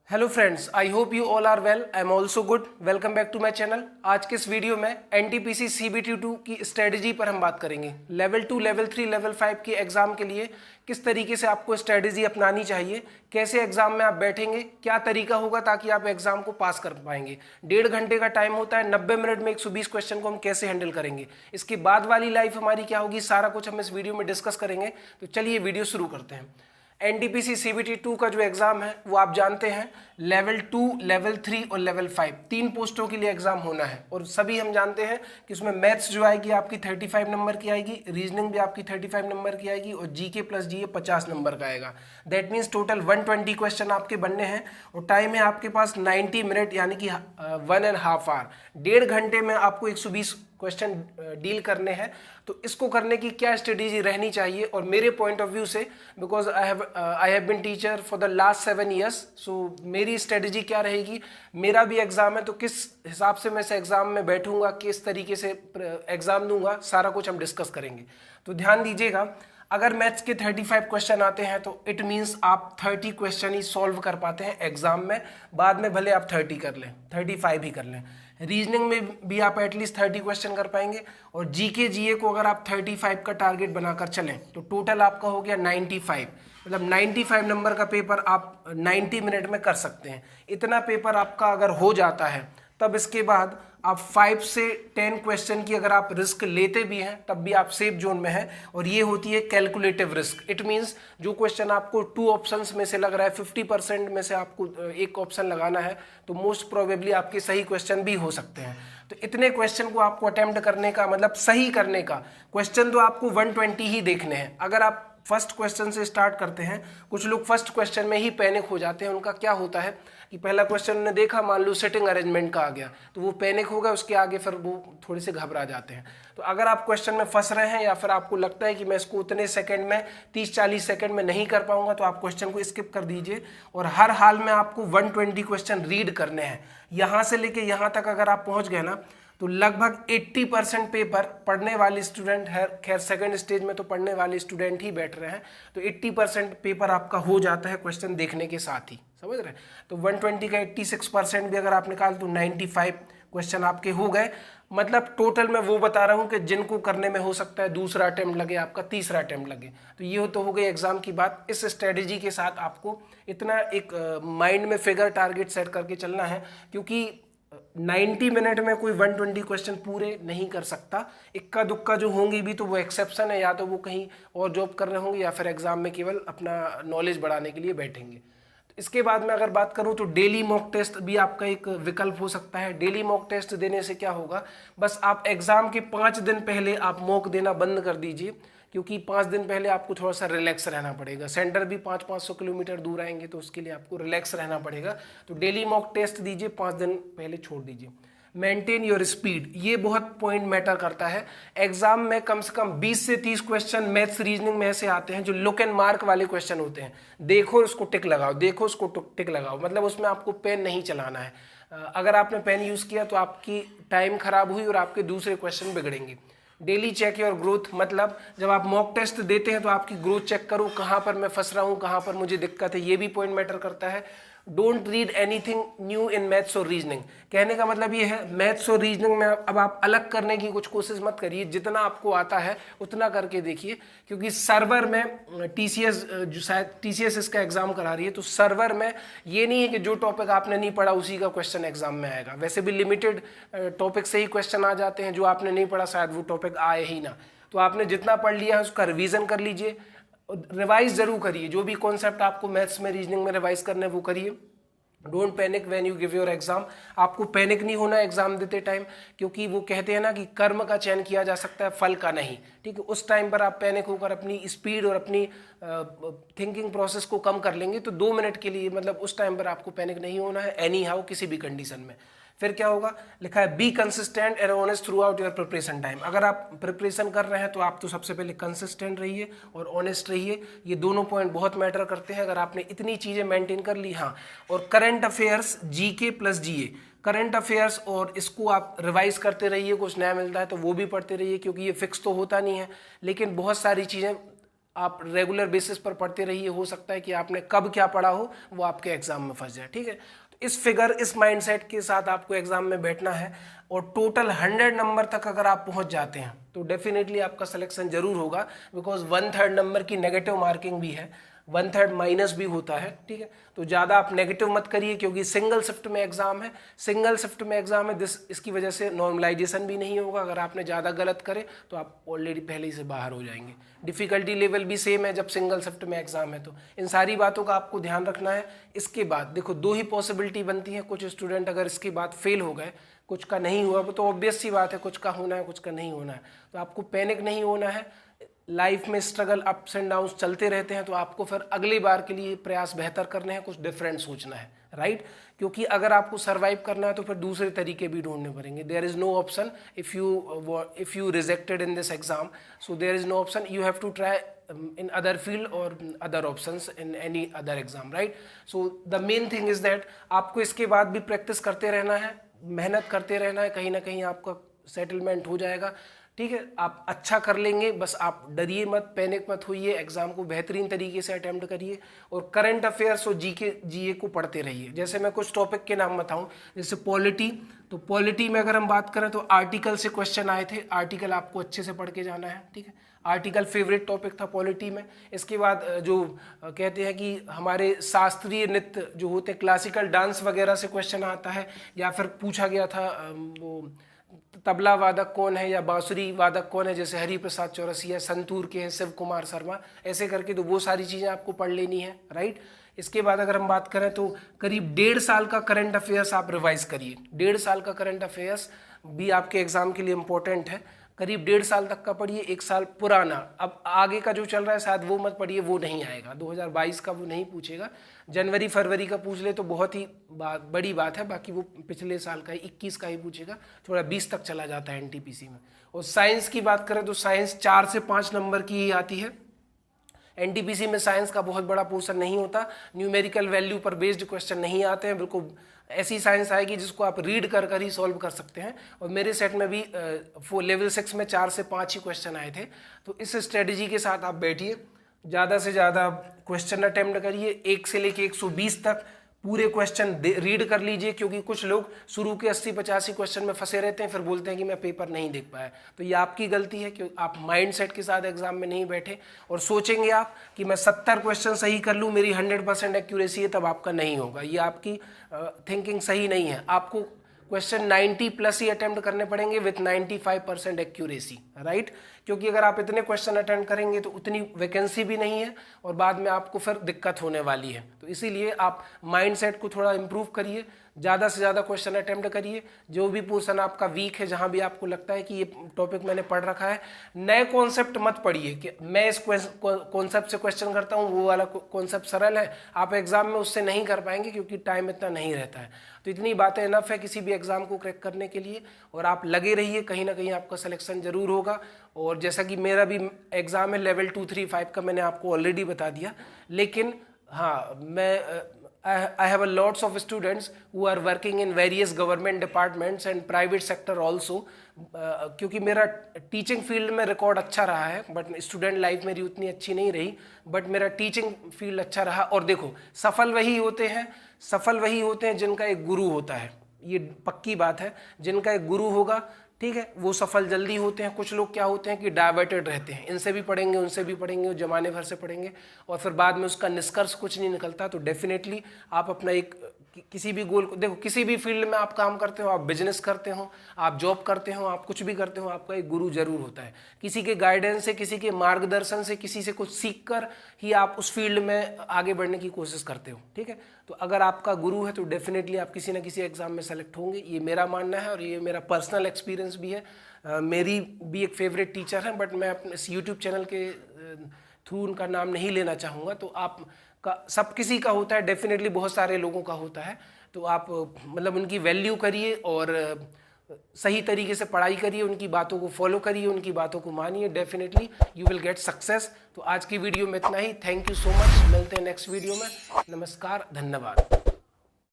Hello friends, I hope you all are well. I am also good. Welcome back to my channel. आज के इस video में NTPC CBT2 की strategy पर हम बात करेंगे। लेवल 2, लेवल 3, लेवल 5 के एग्जाम के लिए किस तरीके से आपको स्ट्रेटजी अपनानी चाहिए, कैसे एग्जाम में आप बैठेंगे, क्या तरीका होगा ताकि आप एग्जाम को पास कर पाएंगे। 1.5 घंटे का टाइम होता है, 90 मिनट में 120 क्वेश्चन को हम कैसे हैंडल करेंगे, इसके बाद वाली लाइफ हमारी क्या होगी, सारा कुछ हम इस वीडियो में डिस्कस करेंगे। तो चलिए वीडियो शुरू करते हैं। एनटीपीसी CBT2 का जो एग्जाम है वो आप जानते हैं लेवल 2, लेवल 3 और लेवल 5 तीन पोस्टों के लिए एग्जाम होना है। और सभी हम जानते हैं कि उसमें मैथ्स जो आएगी आपकी 35 नंबर की आएगी, रीजनिंग भी आपकी 35 नंबर की आएगी और जीके प्लस जीए 50 नंबर का आएगा। दैट मीन्स टोटल 120 क्वेश्चन आपके बनने हैं और टाइम है आपके पास 90 मिनट यानी कि 1.5 आवर। 1.5 घंटे में आपको 120 क्वेश्चन डील करने हैं। तो इसको करने की क्या स्ट्रेटेजी रहनी चाहिए, और मेरे पॉइंट ऑफ व्यू से, because I have been teacher for the last 7 years, so मेरी स्ट्रेटेजी क्या रहेगी, मेरा भी एग्जाम है तो किस हिसाब से मैं इस एग्जाम में बैठूंगा, किस तरीके से एग्जाम दूंगा, सारा कुछ हम डिस्कस करेंगे। तो ध्यान दीजिएगा, अगर मैथ्स के 35 क्वेश्चन आते हैं तो इट मीन्स आप 30 क्वेश्चन ही सॉल्व कर पाते हैं एग्जाम में। बाद में भले आप 30 कर लें, 35 ही कर लें। रीजनिंग में भी आप एटलीस्ट 30 क्वेश्चन कर पाएंगे और जीके जीए को अगर आप 35 का टारगेट बनाकर चलें तो टोटल आपका हो गया 95। मतलब 95 नंबर का पेपर आप 90 मिनट में कर सकते हैं। इतना पेपर आपका अगर हो जाता है तब इसके बाद आप 5 से 10 क्वेश्चन की अगर आप रिस्क लेते भी हैं तब भी आप सेफ जोन में हैं। और ये होती है कैलकुलेटिव रिस्क। इट मींस जो क्वेश्चन आपको 2 ऑप्शंस में से लग रहा है, 50% में से आपको एक ऑप्शन लगाना है, तो मोस्ट प्रोबेबली आपके सही क्वेश्चन भी हो सकते हैं। तो इतने क्वेश्चन को आपको अटेम्प्ट करने का मतलब सही करने का, क्वेश्चन तो आपको 120 ही देखने हैं। अगर आप फर्स्ट क्वेश्चन से स्टार्ट करते हैं, कुछ लोग फर्स्ट क्वेश्चन में ही पैनिक हो जाते हैं। उनका क्या होता है कि पहला क्वेश्चन उन्होंने देखा, मान लो सेटिंग अरेंजमेंट का आ गया, तो वो पैनिक होगा, उसके आगे फिर वो थोड़े से घबरा जाते हैं। तो अगर आप क्वेश्चन में फंस रहे हैं या फिर आपको लगता है कि मैं इसको उतने सेकंड में 30-40 सेकंड में नहीं कर पाऊंगा, तो आप क्वेश्चन को स्किप कर दीजिए। और हर हाल में आपको 120 क्वेश्चन रीड करने हैं। यहाँ से लेके यहाँ तक अगर आप पहुँच गए ना, तो लगभग 80% पेपर पढ़ने वाले स्टूडेंट है। खैर सेकंड स्टेज में तो पढ़ने वाले स्टूडेंट ही बैठ रहे हैं, तो 80% पेपर आपका हो जाता है क्वेश्चन देखने के साथ ही, समझ रहे हैं। तो 120 का 86% भी अगर आप निकाल तो 95 क्वेश्चन आपके हो गए। मतलब टोटल मैं वो बता रहा हूँ कि जिनको करने में हो सकता है दूसरा अटेम्प्ट लगे, आपका तीसरा अटेम्प्ट लगे। तो ये तो हो गई एग्जाम की बात। इस स्ट्रेटेजी के साथ आपको इतना एक माइंड में फिगर टारगेट सेट करके चलना है, क्योंकि 90 मिनट में कोई 120 क्वेश्चन पूरे नहीं कर सकता। इक्का दुक्का जो होंगी भी तो वो एक्सेप्शन है, या तो वो कहीं और जॉब कर रहे होंगे या फिर एग्जाम में केवल अपना नॉलेज बढ़ाने के लिए बैठेंगे। तो इसके बाद में अगर बात करूं तो डेली मॉक टेस्ट भी आपका एक विकल्प हो सकता है। डेली मॉक टेस्ट देने से क्या होगा, बस आप एग्जाम के 5 दिन पहले आप मॉक देना बंद कर दीजिए, क्योंकि 5 दिन पहले आपको थोड़ा सा रिलैक्स रहना पड़ेगा। सेंटर भी 500-500 किलोमीटर दूर आएंगे, तो उसके लिए आपको रिलैक्स रहना पड़ेगा। तो डेली मॉक टेस्ट दीजिए, 5 दिन पहले छोड़ दीजिए। मेंटेन योर स्पीड, ये बहुत पॉइंट मैटर करता है। एग्जाम में कम से कम 20 से 30 क्वेश्चन मैथ्स रीजनिंग में ऐसे आते हैं जो लुक एंड मार्क वाले क्वेश्चन होते हैं। देखो उसको टिक लगाओ, देखो उसको टिक लगाओ, मतलब उसमें आपको पेन नहीं चलाना है। अगर आपने पेन यूज किया तो आपकी टाइम खराब हुई और आपके दूसरे क्वेश्चन बिगड़ेंगे। डेली चेक योर ग्रोथ, मतलब जब आप मॉक टेस्ट देते हैं तो आपकी ग्रोथ चेक करो, कहाँ पर मैं फंस रहा हूँ, कहाँ पर मुझे दिक्कत है, ये भी पॉइंट मैटर करता है। Don't read anything new in maths और रीजनिंग। कहने का मतलब ये है, मैथ्स और रीजनिंग में अब आप अलग करने की कुछ कोशिश मत करिए, जितना आपको आता है उतना करके देखिए। क्योंकि सर्वर में TCS, जो शायद TCS इसका एग्जाम करा रही है, तो सर्वर में ये नहीं है कि जो टॉपिक आपने नहीं पढ़ा उसी का क्वेश्चन एग्जाम में आएगा। वैसे भी लिमिटेड टॉपिक से ही क्वेश्चन आ जाते हैं, जो आपने नहीं पढ़ा शायद वो टॉपिक आए ही ना। तो आपने जितना पढ़ लिया है उसका रिवीजन कर लीजिए, रिवाइज जरूर करिए। जो भी कॉन्सेप्ट आपको मैथ्स में रीजनिंग में रिवाइज करने वो करिए। Don't panic when you give your exam. आपको पैनिक नहीं होना एग्जाम देते टाइम, क्योंकि वो कहते हैं ना कि कर्म का चयन किया जा सकता है, फल का नहीं। ठीक है, उस टाइम पर आप पैनिक होकर अपनी स्पीड और अपनी थिंकिंग प्रोसेस को कम कर लेंगे तो 2 मिनट के लिए, मतलब उस टाइम पर आपको पैनिक नहीं होना है एनी हाउ, किसी भी कंडीशन में। फिर क्या होगा, लिखा है be consistent and honest through out your preparation time. अगर आप प्रिपरेशन कर रहे हैं तो आप तो सबसे पहले कंसिस्टेंट रहिए और ऑनेस्ट रहिए। ये दोनों पॉइंट बहुत मैटर करते हैं। अगर आपने इतनी चीज़ें मेंटेन कर ली, हाँ। और करंट अफेयर्स, जीके प्लस जीए, करंट अफेयर्स, और इसको आप रिवाइज करते रहिए। कुछ नया मिलता है तो वो भी पढ़ते रहिए, क्योंकि ये फिक्स तो होता नहीं है, लेकिन बहुत सारी चीज़ें आप रेगुलर बेसिस पर पढ़ते रहिए, हो सकता है कि आपने कब क्या पढ़ा हो वो आपके एग्जाम में फंस जाए। ठीक है, तो इस फिगर, इस माइंडसेट के साथ आपको एग्जाम में बैठना है और टोटल 100 नंबर तक अगर आप पहुंच जाते हैं तो डेफिनेटली आपका सिलेक्शन जरूर होगा, बिकॉज 1/3 नंबर की नेगेटिव मार्किंग भी है, 1/3 माइनस भी होता है। ठीक है, तो ज़्यादा आप नेगेटिव मत करिए क्योंकि सिंगल शिफ्ट में एग्जाम है, सिंगल शिफ्ट में एग्जाम है, इसकी वजह से नॉर्मलाइजेशन भी नहीं होगा। अगर आपने ज़्यादा गलत करे तो आप ऑलरेडी पहले ही से बाहर हो जाएंगे। डिफिकल्टी लेवल भी सेम है जब सिंगल शिफ्ट में एग्जाम है, तो इन सारी बातों का आपको ध्यान रखना है। इसके बाद देखो 2 ही पॉसिबिलिटी बनती है, कुछ स्टूडेंट अगर इसके बाद फेल हो गए, कुछ का नहीं हुआ, तो ऑब्वियस सी बात है कुछ का होना है कुछ का नहीं होना है, तो आपको पैनिक नहीं होना है। लाइफ में स्ट्रगल अप्स एंड डाउन्स चलते रहते हैं, तो आपको फिर अगली बार के लिए प्रयास बेहतर करने हैं, कुछ डिफरेंट सोचना है, राइट। क्योंकि अगर आपको सर्वाइव करना है तो फिर दूसरे तरीके भी ढूंढने पड़ेंगे। There is no option if you rejected in this exam, so there is no option, you have to try in other field or other options in any other exam, right? So the main thing is that आपको इसके बाद भी practice करते रहना है, मेहनत करते रहना है, कहीं ना कहीं आपका सेटलमेंट हो जाएगा। ठीक है, आप अच्छा कर लेंगे, बस आप डरिए मत, पैनिक मत होइए, एग्जाम को बेहतरीन तरीके से अटेम्प्ट करिए और करंट अफेयर्स और जीए को पढ़ते रहिए। जैसे मैं कुछ टॉपिक के नाम बताऊं, जैसे पॉलिटी, तो पॉलिटी में अगर हम बात करें तो आर्टिकल से क्वेश्चन आए थे, आर्टिकल आपको अच्छे से पढ़ के जाना है। ठीक है, आर्टिकल फेवरेट टॉपिक था पॉलिटी में। इसके बाद जो कहते हैं कि हमारे शास्त्रीय नृत्य जो होते हैं, क्लासिकल डांस वगैरह से क्वेश्चन आता है, या फिर पूछा गया था वो तबला वादक कौन है या बांसुरी वादक कौन है, जैसे हरि प्रसाद चौरसिया, संतूर के हैं शिव कुमार शर्मा, ऐसे करके, तो वो सारी चीज़ें आपको पढ़ लेनी है, राइट। इसके बाद अगर हम बात करें तो करीब 1.5 साल का करंट अफेयर्स आप रिवाइज करिए। 1.5 साल का करंट अफेयर्स भी आपके एग्जाम के लिए इंपॉर्टेंट है, करीब 1.5 साल तक का पढ़िए, 1 साल पुराना। अब आगे का जो चल रहा है शायद वो मत पढ़िए, वो नहीं आएगा, 2022 का वो नहीं पूछेगा, जनवरी फरवरी का पूछ ले तो बहुत ही बड़ी बात है, बाकी वो पिछले साल का 21 का ही पूछेगा, थोड़ा 20 तक चला जाता है एनटीपीसी में। और साइंस की बात करें तो साइंस 4 से 5 नंबर की ही आती है। एनटीपीसी में साइंस का बहुत बड़ा पोर्शन नहीं होता, न्यूमेरिकल वैल्यू पर बेस्ड क्वेश्चन नहीं आते हैं, बिल्कुल ऐसी साइंस आएगी जिसको आप रीड कर ही सॉल्व कर सकते हैं। और मेरे सेट में भी लेवल 6 में 4 से 5 ही क्वेश्चन आए थे। तो इस स्ट्रेटजी के साथ आप बैठिए, ज़्यादा से ज़्यादा क्वेश्चन अटेम्प्ट करिए, 1 से लेके 120 तक पूरे क्वेश्चन रीड कर लीजिए, क्योंकि कुछ लोग शुरू के 80-85 क्वेश्चन में फंसे रहते हैं, फिर बोलते हैं कि मैं पेपर नहीं देख पाया। तो ये आपकी गलती है कि आप माइंडसेट के साथ एग्जाम में नहीं बैठे और सोचेंगे आप कि मैं 70 क्वेश्चन सही कर लूँ, मेरी 100% एक्यूरेसी है, तब आपका नहीं होगा। ये आपकी थिंकिंग सही नहीं है। आपको क्वेश्चन 90+ ही अटेम्प्ट करने पड़ेंगे विथ 95% एक्यूरेसी, राइट। क्योंकि अगर आप इतने क्वेश्चन अटेम्प्ट करेंगे तो उतनी वैकेंसी भी नहीं है और बाद में आपको फिर दिक्कत होने वाली है। तो इसीलिए आप माइंडसेट को थोड़ा इम्प्रूव करिए, ज़्यादा से ज़्यादा क्वेश्चन अटेम्प्ट करिए। जो भी पोर्शन आपका वीक है, जहाँ भी आपको लगता है कि ये टॉपिक मैंने पढ़ रखा है, नए कॉन्सेप्ट मत पढ़िए कि मैं इस कॉन्सेप्ट से क्वेश्चन करता हूँ, वो वाला कॉन्सेप्ट सरल है, आप एग्जाम में उससे नहीं कर पाएंगे क्योंकि टाइम इतना नहीं रहता है। तो इतनी बातें इनफ है किसी भी एग्जाम को क्रैक करने के लिए, और आप लगे रहिए, कहीं ना कहीं आपका सिलेक्शन जरूर होगा। और जैसा कि मेरा भी एग्जाम है लेवल 2, 3, 5 का, मैंने आपको ऑलरेडी बता दिया। लेकिन हाँ, मैं I have a lots of students who are working in various government departments and private sector also, क्योंकि मेरा टीचिंग फील्ड में रिकॉर्ड अच्छा रहा है, बट स्टूडेंट लाइफ मेरी उतनी अच्छी नहीं रही, बट मेरा टीचिंग फील्ड अच्छा रहा। और देखो, सफल वही होते हैं जिनका एक गुरु होता है, ये पक्की बात है। जिनका एक गुरु होगा, ठीक है, वो सफल जल्दी होते हैं। कुछ लोग क्या होते हैं कि डाइवर्टेड रहते हैं, इनसे भी पढ़ेंगे उनसे भी पढ़ेंगे, जमाने भर से पढ़ेंगे और फिर बाद में उसका निष्कर्ष कुछ नहीं निकलता। तो डेफिनेटली आप अपना एक किसी भी गोल को देखो, किसी भी फील्ड में आप काम करते हो, आप बिजनेस करते हो, आप जॉब करते हो, आप कुछ भी करते हो, आपका एक गुरु जरूर होता है। किसी के गाइडेंस से, किसी के मार्गदर्शन से, किसी से कुछ सीख कर ही आप उस फील्ड में आगे बढ़ने की कोशिश करते हो, ठीक है। तो अगर आपका गुरु है तो डेफिनेटली आप किसी ना किसी एग्जाम में सेलेक्ट होंगे, ये मेरा मानना है और ये मेरा पर्सनल एक्सपीरियंस भी है। मेरी भी एक फेवरेट टीचर है, बट मैं अपने इस यूट्यूब चैनल के थ्रू उनका नाम नहीं लेना चाहूँगा। तो आप का सब किसी का होता है, डेफिनेटली बहुत सारे लोगों का होता है। तो आप मतलब उनकी वैल्यू करिए और सही तरीके से पढ़ाई करिए, उनकी बातों को फॉलो करिए, उनकी बातों को मानिए, definitely you will get success. तो आज की वीडियो में इतना ही। थैंक यू सो मच, मिलते हैं नेक्स्ट वीडियो में। नमस्कार, धन्यवाद।